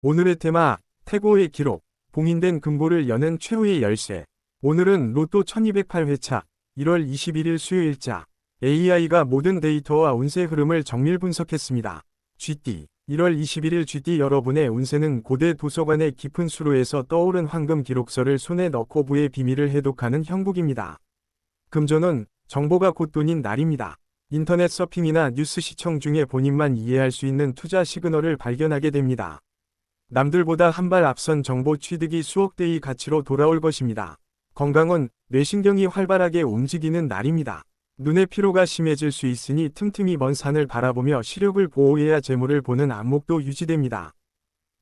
오늘의 테마, 태고의 기록, 봉인된 금고를 여는 최후의 열쇠. 오늘은 로또 1208회차, 1월 21일 수요일자. AI가 모든 데이터와 운세 흐름을 정밀 분석했습니다. GT, 1월 21일 GT 여러분의 운세는 고대 도서관의 깊은 수로에서 떠오른 황금 기록서를 손에 넣고 부의 비밀을 해독하는 형국입니다. 금전운, 정보가 곧 돈인 날입니다. 인터넷 서핑이나 뉴스 시청 중에 본인만 이해할 수 있는 투자 시그널을 발견하게 됩니다. 남들보다 한 발 앞선 정보 취득이 수억 대의 가치로 돌아올 것입니다. 건강은 뇌신경이 활발하게 움직이는 날입니다. 눈의 피로가 심해질 수 있으니 틈틈이 먼 산을 바라보며 시력을 보호해야 재물을 보는 안목도 유지됩니다.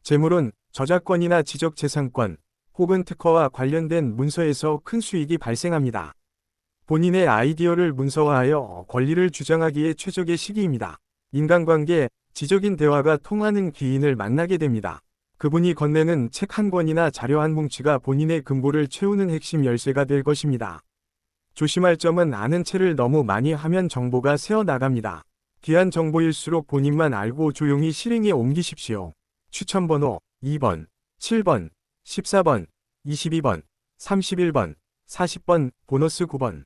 재물은 저작권이나 지적재산권 혹은 특허와 관련된 문서에서 큰 수익이 발생합니다. 본인의 아이디어를 문서화하여 권리를 주장하기에 최적의 시기입니다. 인간관계, 지적인 대화가 통하는 귀인을 만나게 됩니다. 그분이 건네는 책 한 권이나 자료 한 뭉치가 본인의 금고를 채우는 핵심 열쇠가 될 것입니다. 조심할 점은 아는 채를 너무 많이 하면 정보가 새어나갑니다. 귀한 정보일수록 본인만 알고 조용히 실행에 옮기십시오. 추천번호 2번, 7번, 14번, 22번, 31번, 40번, 보너스 9번.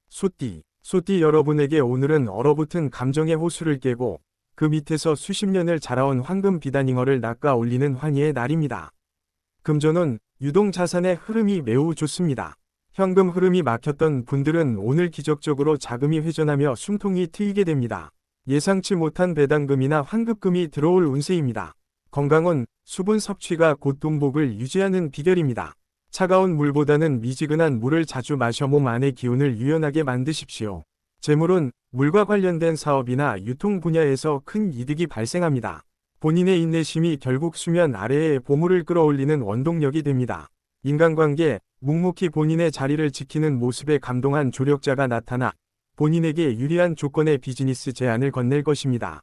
소띠 여러분에게 오늘은 얼어붙은 감정의 호수를 깨고 그 밑에서 수십 년을 자라온 황금 비단잉어를 낚아 올리는 환희의 날입니다. 금전운, 유동자산의 흐름이 매우 좋습니다. 현금 흐름이 막혔던 분들은 오늘 기적적으로 자금이 회전하며 숨통이 트이게 됩니다. 예상치 못한 배당금이나 환급금이 들어올 운세입니다. 건강은 수분 섭취가 곧 돈복을 유지하는 비결입니다. 차가운 물보다는 미지근한 물을 자주 마셔 몸 안의 기운을 유연하게 만드십시오. 재물은 물과 관련된 사업이나 유통 분야에서 큰 이득이 발생합니다. 본인의 인내심이 결국 수면 아래의 보물을 끌어올리는 원동력이 됩니다. 인간관계, 묵묵히 본인의 자리를 지키는 모습에 감동한 조력자가 나타나 본인에게 유리한 조건의 비즈니스 제안을 건넬 것입니다.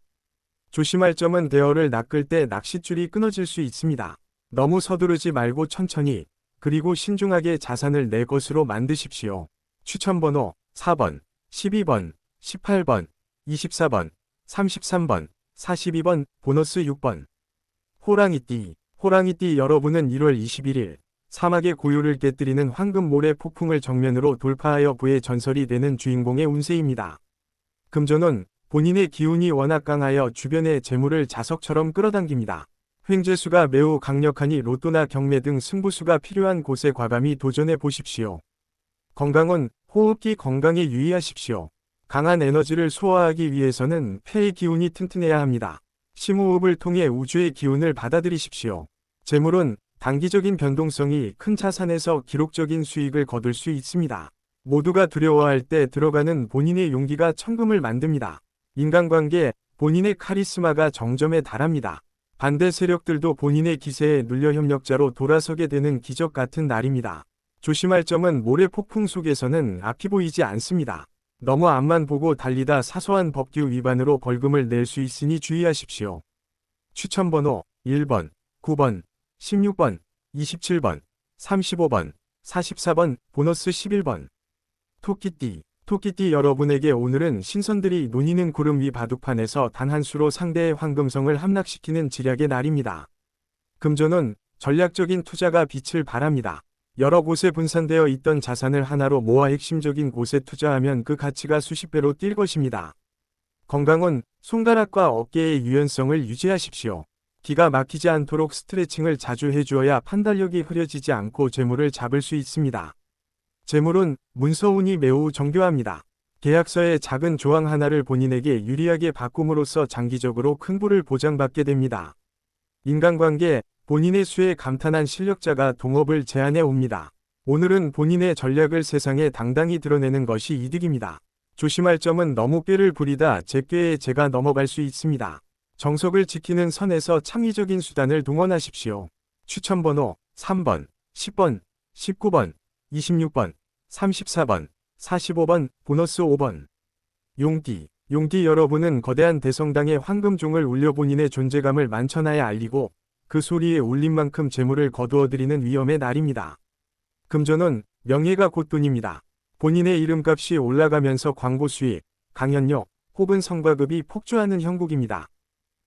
조심할 점은 대어를 낚을 때 낚싯줄이 끊어질 수 있습니다. 너무 서두르지 말고 천천히, 그리고 신중하게 자산을 내 것으로 만드십시오. 추천번호 4번, 12번, 18번, 24번, 33번, 42번, 보너스 6번. 호랑이띠 여러분은 1월 21일 사막의 고요를 깨뜨리는 황금 모래 폭풍을 정면으로 돌파하여 부의 전설이 되는 주인공의 운세입니다. 금전운, 본인의 기운이 워낙 강하여 주변의 재물을 자석처럼 끌어당깁니다. 횡재수가 매우 강력하니 로또나 경매 등 승부수가 필요한 곳에 과감히 도전해 보십시오. 건강은 호흡기 건강에 유의하십시오. 강한 에너지를 소화하기 위해서는 폐의 기운이 튼튼해야 합니다. 심호흡을 통해 우주의 기운을 받아들이십시오. 재물은 단기적인 변동성이 큰 자산에서 기록적인 수익을 거둘 수 있습니다. 모두가 두려워할 때 들어가는 본인의 용기가 천금을 만듭니다. 인간관계, 본인의 카리스마가 정점에 달합니다. 반대 세력들도 본인의 기세에 눌려 협력자로 돌아서게 되는 기적 같은 날입니다. 조심할 점은 모래 폭풍 속에서는 앞이 보이지 않습니다. 너무 앞만 보고 달리다 사소한 법규 위반으로 벌금을 낼 수 있으니 주의하십시오. 추천번호 1번, 9번, 16번, 27번, 35번, 44번, 보너스 11번. 토끼띠 여러분에게 오늘은 신선들이 논이는 구름 위 바둑판에서 단 한 수로 상대의 황금성을 함락시키는 지략의 날입니다. 금전은 전략적인 투자가 빛을 발합니다. 여러 곳에 분산되어 있던 자산을 하나로 모아 핵심적인 곳에 투자하면 그 가치가 수십 배로 뛸 것입니다. 건강은 손가락과 어깨의 유연성을 유지하십시오. 기가 막히지 않도록 스트레칭을 자주 해주어야 판단력이 흐려지지 않고 재물을 잡을 수 있습니다. 재물은 문서운이 매우 정교합니다. 계약서의 작은 조항 하나를 본인에게 유리하게 바꿈으로써 장기적으로 큰 부를 보장받게 됩니다. 인간관계, 본인의 수에 감탄한 실력자가 동업을 제안해 옵니다. 오늘은 본인의 전략을 세상에 당당히 드러내는 것이 이득입니다. 조심할 점은 너무 꾀를 부리다 제 꾀에 제가 넘어갈 수 있습니다. 정석을 지키는 선에서 창의적인 수단을 동원하십시오. 추천번호 3번, 10번, 19번, 26번, 34번, 45번, 보너스 5번. 용띠 여러분은 거대한 대성당의 황금종을 울려 본인의 존재감을 만천하에 알리고 그 소리에 울린 만큼 재물을 거두어들이는 위엄의 날입니다. 금전은 명예가 곧 돈입니다. 본인의 이름값이 올라가면서 광고 수익, 강연료 혹은 성과급이 폭주하는 형국입니다.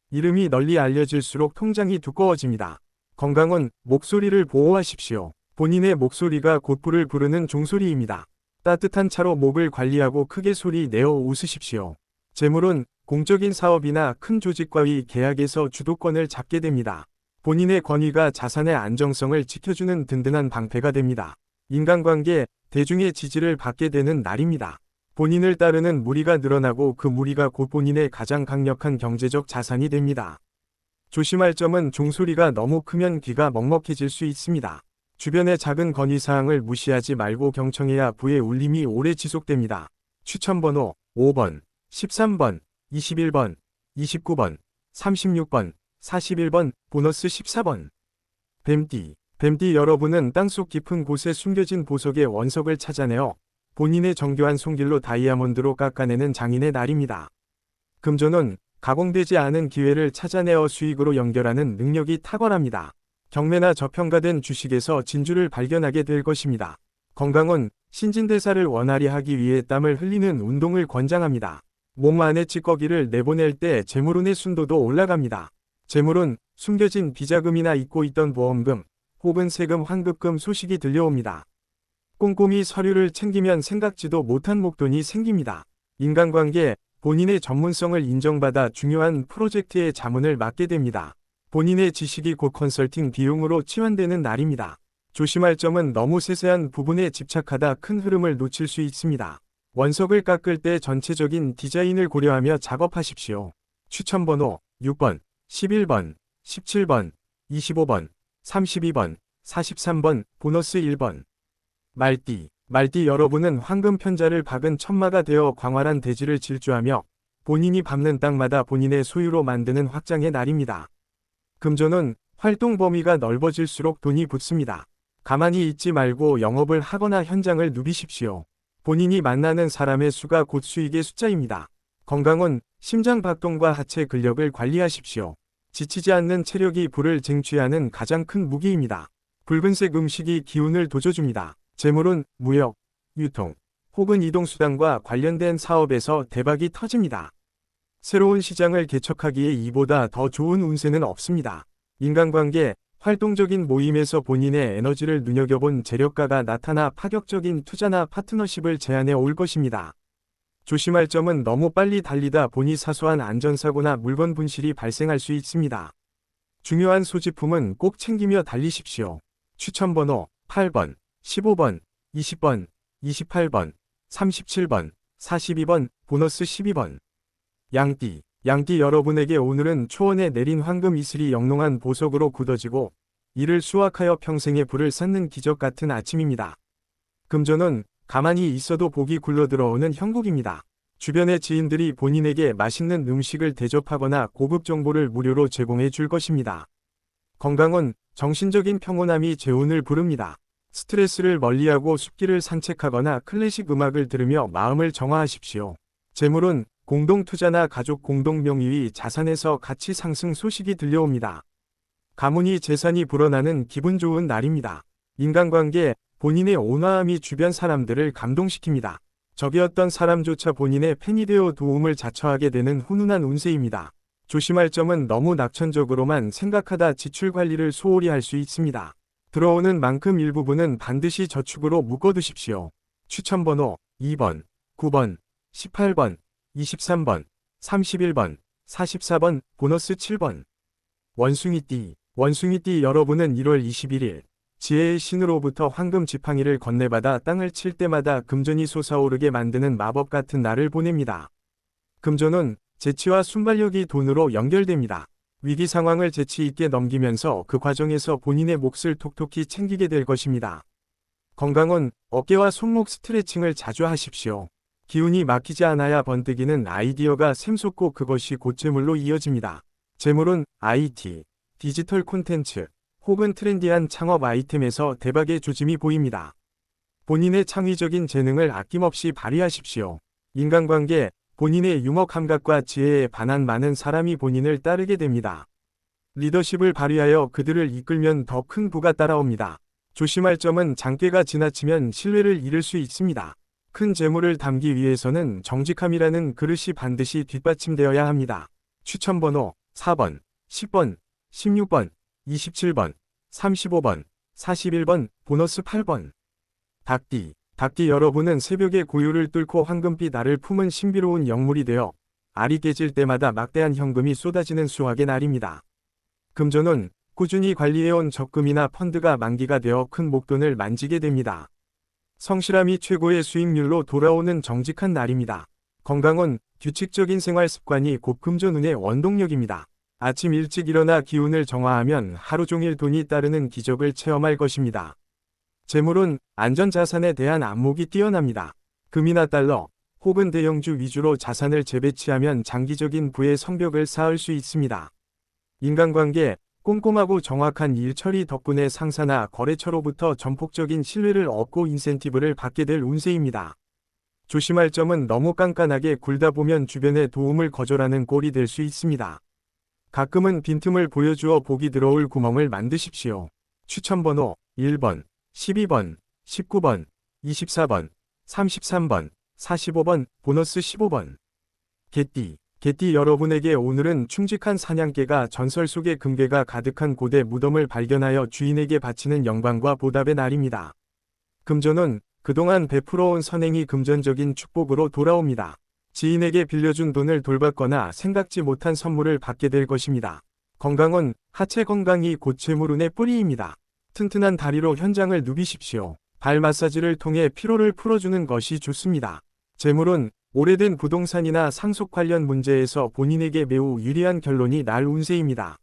이름이 널리 알려질수록 통장이 두꺼워집니다. 건강은 목소리를 보호하십시오. 본인의 목소리가 곧불을 부르는 종소리입니다. 따뜻한 차로 목을 관리하고 크게 소리 내어 웃으십시오. 재물은 공적인 사업이나 큰 조직과의 계약에서 주도권을 잡게 됩니다. 본인의 권위가 자산의 안정성을 지켜주는 든든한 방패가 됩니다. 인간관계, 대중의 지지를 받게 되는 날입니다. 본인을 따르는 무리가 늘어나고 그 무리가 곧 본인의 가장 강력한 경제적 자산이 됩니다. 조심할 점은 종소리가 너무 크면 귀가 먹먹해질 수 있습니다. 주변의 작은 건의사항을 무시하지 말고 경청해야 부의 울림이 오래 지속됩니다. 추천번호 5번, 13번, 21번, 29번, 36번, 41번, 보너스 14번. 뱀띠 여러분은 땅속 깊은 곳에 숨겨진 보석의 원석을 찾아내어 본인의 정교한 손길로 다이아몬드로 깎아내는 장인의 날입니다. 금전은 가공되지 않은 기회를 찾아내어 수익으로 연결하는 능력이 탁월합니다. 경매나 저평가된 주식에서 진주를 발견하게 될 것입니다. 건강은 신진대사를 원활히 하기 위해 땀을 흘리는 운동을 권장합니다. 몸 안의 찌꺼기를 내보낼 때 재물운의 순도도 올라갑니다. 재물은 숨겨진 비자금이나 잊고 있던 보험금 혹은 세금 환급금 소식이 들려옵니다. 꼼꼼히 서류를 챙기면 생각지도 못한 목돈이 생깁니다. 인간관계, 본인의 전문성을 인정받아 중요한 프로젝트의 자문을 맡게 됩니다. 본인의 지식이 곧 컨설팅 비용으로 치환되는 날입니다. 조심할 점은 너무 세세한 부분에 집착하다 큰 흐름을 놓칠 수 있습니다. 원석을 깎을 때 전체적인 디자인을 고려하며 작업하십시오. 추천번호 6번, 11번, 17번, 25번, 32번, 43번, 보너스 1번. 말띠 여러분은 황금 편자를 박은 천마가 되어 광활한 대지를 질주하며 본인이 밟는 땅마다 본인의 소유로 만드는 확장의 날입니다. 금전은 활동 범위가 넓어질수록 돈이 붙습니다. 가만히 있지 말고 영업을 하거나 현장을 누비십시오. 본인이 만나는 사람의 수가 곧 수익의 숫자입니다. 건강은 심장 박동과 하체 근력을 관리하십시오. 지치지 않는 체력이 부를 쟁취하는 가장 큰 무기입니다. 붉은색 음식이 기운을 돋워줍니다. 재물은 무역, 유통, 혹은 이동수단과 관련된 사업에서 대박이 터집니다. 새로운 시장을 개척하기에 이보다 더 좋은 운세는 없습니다. 인간관계, 활동적인 모임에서 본인의 에너지를 눈여겨본 재력가가 나타나 파격적인 투자나 파트너십을 제안해 올 것입니다. 조심할 점은 너무 빨리 달리다 보니 사소한 안전사고나 물건 분실이 발생할 수 있습니다. 중요한 소지품은 꼭 챙기며 달리십시오. 추천번호 8번, 15번, 20번, 28번, 37번, 42번, 보너스 12번. 양띠 여러분에게 오늘은 초원에 내린 황금 이슬이 영롱한 보석으로 굳어지고 이를 수확하여 평생의 부를 쌓는 기적 같은 아침입니다. 금전은 가만히 있어도 복이 굴러들어오는 형국입니다. 주변의 지인들이 본인에게 맛있는 음식을 대접하거나 고급 정보를 무료로 제공해 줄 것입니다. 건강은 정신적인 평온함이 재운을 부릅니다. 스트레스를 멀리하고 숲길을 산책하거나 클래식 음악을 들으며 마음을 정화하십시오. 재물은 공동투자나 가족 공동명의 자산에서 가치 상승 소식이 들려옵니다. 가문이 재산이 불어나는 기분 좋은 날입니다. 인간관계, 본인의 온화함이 주변 사람들을 감동시킵니다. 적이었던 사람조차 본인의 팬이 되어 도움을 자처하게 되는 훈훈한 운세입니다. 조심할 점은 너무 낙천적으로만 생각하다 지출 관리를 소홀히 할 수 있습니다. 들어오는 만큼 일부분은 반드시 저축으로 묶어두십시오. 추천번호 2번, 9번, 18번, 23번, 31번, 44번, 보너스 7번. 원숭이띠 여러분은 1월 21일 지혜의 신으로부터 황금 지팡이를 건네받아 땅을 칠 때마다 금전이 솟아오르게 만드는 마법 같은 날을 보냅니다. 금전은 재치와 순발력이 돈으로 연결됩니다. 위기 상황을 재치 있게 넘기면서 그 과정에서 본인의 몫을 톡톡히 챙기게 될 것입니다. 건강은 어깨와 손목 스트레칭을 자주 하십시오. 기운이 막히지 않아야 번뜩이는 아이디어가 샘솟고 그것이 곧 재물로 이어집니다. 재물은 IT, 디지털 콘텐츠, 혹은 트렌디한 창업 아이템에서 대박의 조짐이 보입니다. 본인의 창의적인 재능을 아낌없이 발휘하십시오. 인간관계, 본인의 유머 감각과 지혜에 반한 많은 사람이 본인을 따르게 됩니다. 리더십을 발휘하여 그들을 이끌면 더 큰 부가 따라옵니다. 조심할 점은 장깨가 지나치면 신뢰를 잃을 수 있습니다. 큰 재물을 담기 위해서는 정직함이라는 그릇이 반드시 뒷받침되어야 합니다. 추천번호 4번, 10번, 16번, 27번, 35번, 41번, 보너스 8번. 닭띠. 닭띠 여러분은 새벽의 고요를 뚫고 황금빛 알을 품은 신비로운 영물이 되어 알이 깨질 때마다 막대한 현금이 쏟아지는 수확의 날입니다. 금전운. 꾸준히 관리해온 적금이나 펀드가 만기가 되어 큰 목돈을 만지게 됩니다. 성실함이 최고의 수익률로 돌아오는 정직한 날입니다. 건강운. 규칙적인 생활 습관이 곧 금전운의 원동력입니다. 아침 일찍 일어나 기운을 정화하면 하루 종일 돈이 따르는 기적을 체험할 것입니다. 재물운. 안전자산에 대한 안목이 뛰어납니다. 금이나 달러 혹은 대형주 위주로 자산을 재배치하면 장기적인 부의 성벽을 쌓을 수 있습니다. 인간관계. 꼼꼼하고 정확한 일 처리 덕분에 상사나 거래처로부터 전폭적인 신뢰를 얻고 인센티브를 받게 될 운세입니다. 조심할 점은 너무 깐깐하게 굴다 보면 주변의 도움을 거절하는 꼴이 될 수 있습니다. 가끔은 빈틈을 보여주어 복이 들어올 구멍을 만드십시오. 추천번호 1번, 12번, 19번, 24번, 33번, 45번, 보너스 15번. 개띠. 개띠 여러분에게 오늘은 충직한 사냥개가 전설 속의 금괴가 가득한 고대 무덤을 발견하여 주인에게 바치는 영광과 보답의 날입니다. 금전운. 그동안 베풀어온 선행이 금전적인 축복으로 돌아옵니다. 지인에게 빌려준 돈을 돌받거나 생각지 못한 선물을 받게 될 것입니다. 건강운. 하체 건강이 곧 재물운의 뿌리입니다. 튼튼한 다리로 현장을 누비십시오. 발 마사지를 통해 피로를 풀어주는 것이 좋습니다. 재물운. 오래된 부동산이나 상속 관련 문제에서 본인에게 매우 유리한 결론이 날 운세입니다.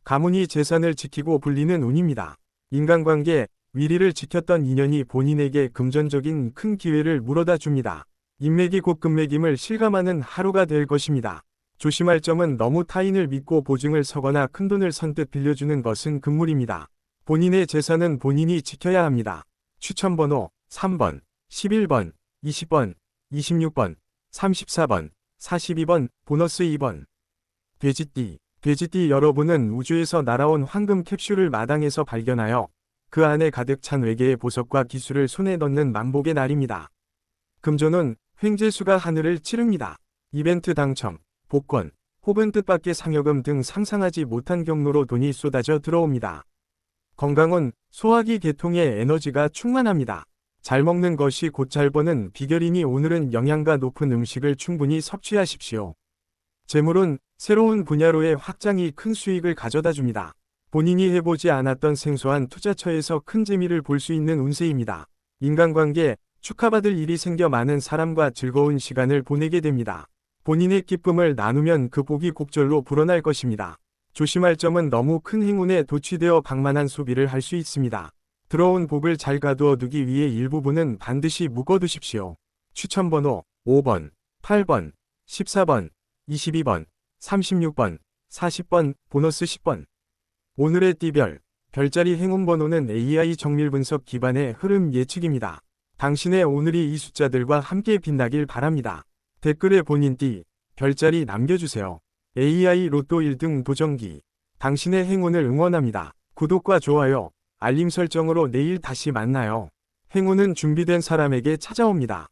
가문이 재산을 지키고 불리는 운입니다. 인간관계. 위리를 지켰던 인연이 본인에게 금전적인 큰 기회를 물어다 줍니다. 인맥이 곧 금맥임을 실감하는 하루가 될 것입니다. 조심할 점은 너무 타인을 믿고 보증을 서거나 큰돈을 선뜻 빌려주는 것은 금물입니다. 본인의 재산은 본인이 지켜야 합니다. 추천번호 3번, 11번, 20번, 26번, 34번, 42번, 보너스 2번. 돼지띠. 돼지띠 여러분은 우주에서 날아온 황금 캡슐을 마당에서 발견하여 그 안에 가득 찬 외계의 보석과 기술을 손에 넣는 만복의 날입니다. 금전운. 횡재수가 하늘을 찌릅니다. 이벤트 당첨, 복권, 혹은 뜻밖의 상여금 등 상상하지 못한 경로로 돈이 쏟아져 들어옵니다. 건강운. 소화기 계통의 에너지가 충만합니다. 잘 먹는 것이 곧 잘 버는 비결이니 오늘은 영양가 높은 음식을 충분히 섭취하십시오. 재물운. 새로운 분야로의 확장이 큰 수익을 가져다 줍니다. 본인이 해보지 않았던 생소한 투자처에서 큰 재미를 볼 수 있는 운세입니다. 인간관계. 축하받을 일이 생겨 많은 사람과 즐거운 시간을 보내게 됩니다. 본인의 기쁨을 나누면 그 복이 곡절로 불어날 것입니다. 조심할 점은 너무 큰 행운에 도취되어 방만한 소비를 할 수 있습니다. 들어온 복을 잘 가두어 두기 위해 일부분은 반드시 묶어두십시오. 추천번호 5번, 8번, 14번, 22번, 36번, 40번, 보너스 10번. 오늘의 띠별. 별자리 행운번호는 AI 정밀분석 기반의 흐름 예측입니다. 당신의 오늘이 이 숫자들과 함께 빛나길 바랍니다. 댓글에 본인 띠, 별자리 남겨주세요. AI 로또 1등 도전기. 당신의 행운을 응원합니다. 구독과 좋아요, 알림 설정으로 내일 다시 만나요. 행운은 준비된 사람에게 찾아옵니다.